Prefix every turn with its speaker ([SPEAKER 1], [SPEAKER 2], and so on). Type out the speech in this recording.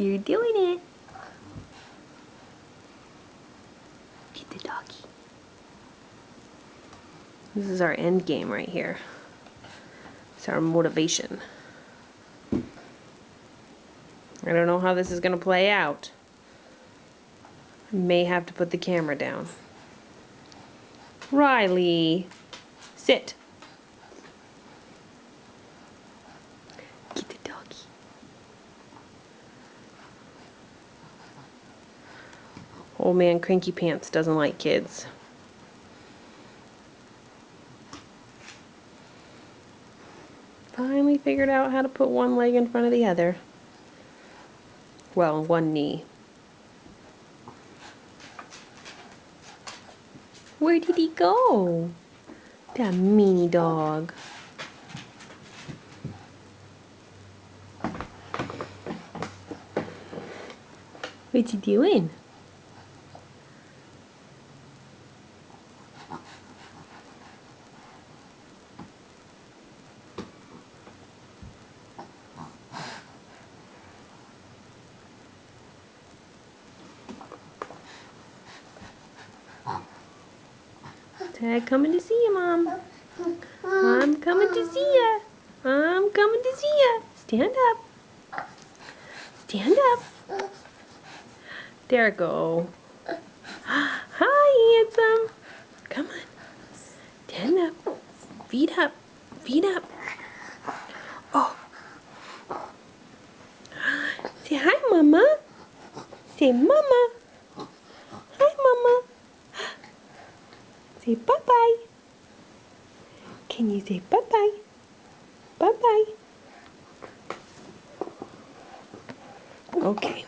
[SPEAKER 1] You're doing it. Get the doggy. This is our end game right here. It's our motivation. I don't know how this is going to play out. I may have to put the camera down. Riley, sit. Get the doggy. Old man Cranky Pants doesn't like kids. Finally figured out how to put one leg in front of the other. Well, one knee. Where did he go? That meanie dog. What's he doing? Dad coming to see you, Mom. I'm coming to see ya. I'm coming to see ya. Stand up. Stand up. There we go. Hi, handsome. Come on. Stand up. Feet up. Feet up. Oh. Say hi, Mama. Say Mama. Hi, Mama. Say bye-bye. Can you say bye-bye? Bye-bye. Okay.